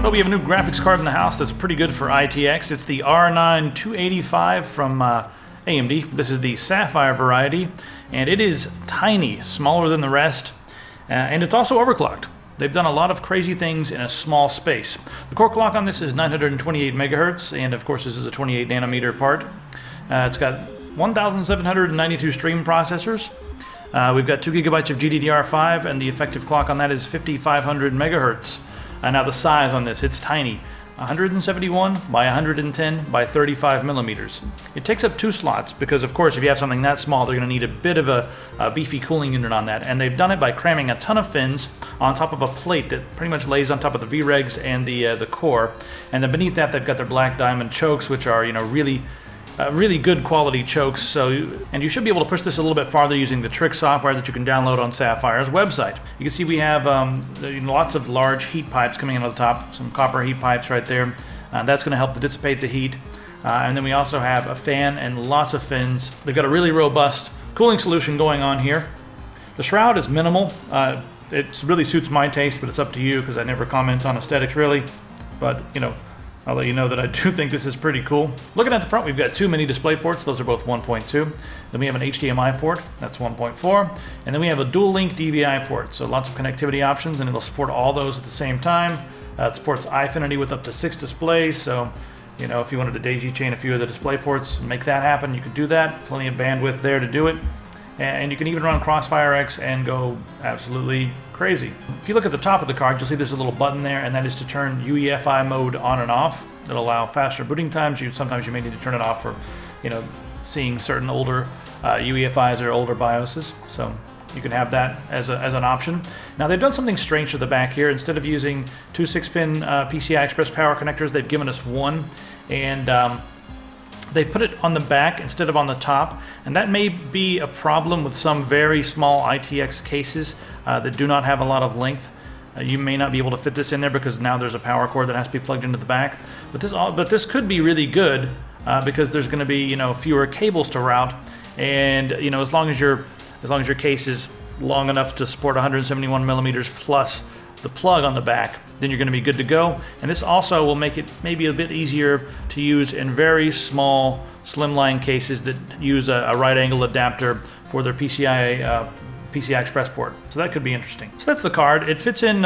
Well, we have a new graphics card in the house that's pretty good for ITX. It's the R9 285 from AMD. This is the Sapphire variety, and it is tiny, smaller than the rest, and it's also overclocked. They've done a lot of crazy things in a small space. The core clock on this is 928 megahertz, and of course this is a 28 nanometer part. It's got 1,792 stream processors. We've got 2 gigabytes of GDDR5, and the effective clock on that is 5,500 megahertz. Now the size on this, it's tiny. 171 by 110 by 35 millimeters. It takes up 2 slots because, of course, if you have something that small, they're going to need a bit of a beefy cooling unit on that. And they've done it by cramming a ton of fins on top of a plate that pretty much lays on top of the VREGs and the core. And then beneath that, they've got their black diamond chokes, which are, you know, really good quality chokes. And you should be able to push this a little bit farther using the trick software that you can download on Sapphire's website. You can see we have lots of large heat pipes coming out of the top, some copper heat pipes right there. That's going to help to dissipate the heat. And then we also have a fan and lots of fins. They've got a really robust cooling solution going on here. The shroud is minimal. It really suits my taste, but it's up to you because I never comment on aesthetics really. But, you know, I'll let you know that I do think this is pretty cool. Looking at the front, we've got 2 mini display ports. Those are both 1.2. Then we have an HDMI port. That's 1.4. And then we have a dual link DVI port. So lots of connectivity options, and it'll support all those at the same time. It supports iFinity with up to 6 displays. So, you know, if you wanted to daisy chain a few of the display ports and make that happen, you could do that. Plenty of bandwidth there to do it. And you can even run Crossfire X and go absolutely crazy. If you look at the top of the card, you'll see there's a little button there, and that is to turn UEFI mode on and off. That'll allow faster booting times. Sometimes you may need to turn it off for, you know, seeing certain older UEFIs or older BIOSes. So you can have that as an option. Now they've done something strange to the back here. Instead of using 2 6-pin PCI Express power connectors, they've given us one, and they put it on the back instead of on the top, and that may be a problem with some very small ITX cases that do not have a lot of length. You may not be able to fit this in there because now there's a power cord that has to be plugged into the back. But this could be really good because there's going to be, you know, fewer cables to route, and, you know, as long as your case is long enough to support 171 millimeters plus the plug on the back, then you're going to be good to go. And this also will make it maybe a bit easier to use in very small slimline cases that use a right angle adapter for their PCI Express port. So that could be interesting. So that's the card. It fits in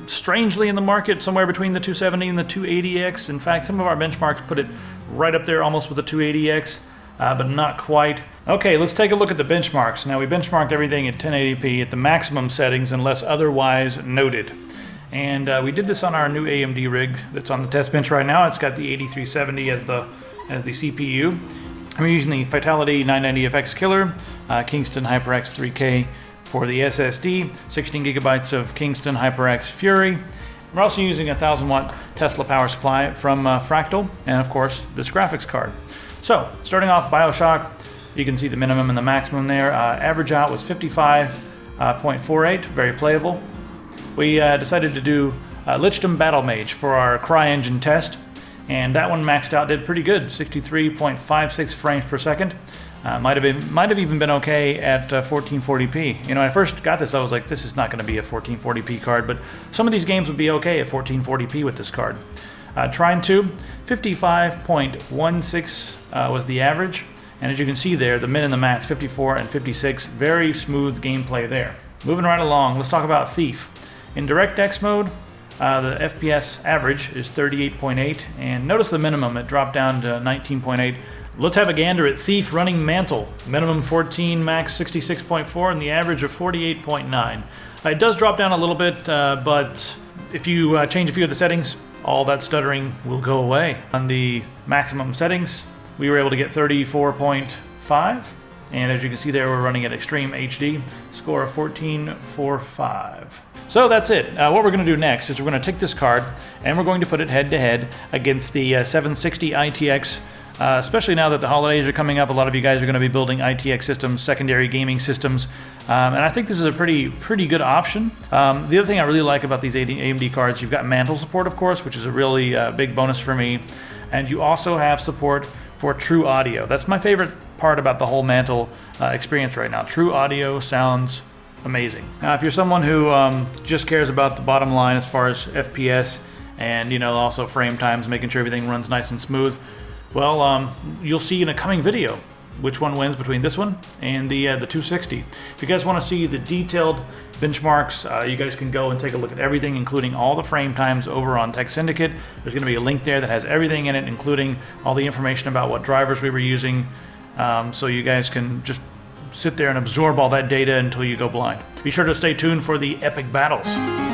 strangely in the market, somewhere between the 270 and the 280X. In fact, some of our benchmarks put it right up there almost with the 280X, but not quite. Okay, let's take a look at the benchmarks. Now, we benchmarked everything at 1080p at the maximum settings unless otherwise noted. And we did this on our new AMD rig that's on the test bench right now. It's got the 8370 as the CPU. I'm using the Vitality 990FX Killer, Kingston HyperX 3K for the SSD, 16 gigabytes of Kingston HyperX Fury. We're also using a 1000 watt Tesla power supply from Fractal, and of course this graphics card. So, starting off Bioshock, you can see the minimum and the maximum there. Average out was 55.48, very playable. We decided to do Lichdom Battle Mage for our CryEngine test, and that one maxed out, did pretty good, 63.56 frames per second. Might have even been okay at 1440p. You know, when I first got this, I was like, this is not going to be a 1440p card, but some of these games would be okay at 1440p with this card. Trine 2, 55.16 was the average, and as you can see there, the min and the max, 54 and 56, very smooth gameplay there. Moving right along, let's talk about Thief. In DirectX mode, the FPS average is 38.8, and notice the minimum, it dropped down to 19.8. Let's have a gander at Thief running Mantle. Minimum 14, max 66.4, and the average of 48.9. It does drop down a little bit, but if you change a few of the settings, all that stuttering will go away. On the maximum settings, we were able to get 34.5, and as you can see there, we're running at Extreme HD, score of 14.45. So that's it. What we're going to do next is we're going to take this card and we're going to put it head-to-head against the 760 ITX, especially now that the holidays are coming up. A lot of you guys are going to be building ITX systems, secondary gaming systems, and I think this is a pretty good option. The other thing I really like about these AMD cards, you've got Mantle support, of course, which is a really big bonus for me, and you also have support for True Audio. That's my favorite part about the whole Mantle experience right now. True Audio sounds amazing. Now, if you're someone who just cares about the bottom line as far as FPS and, you know, also frame times, making sure everything runs nice and smooth. Well, you'll see in a coming video which one wins between this one and the 260. If you guys want to see the detailed benchmarks, you guys can go and take a look at everything, including all the frame times over on Tech Syndicate. There's going to be a link there that has everything in it, including all the information about what drivers we were using, so you guys can just sit there and absorb all that data until you go blind. Be sure to stay tuned for the epic battles.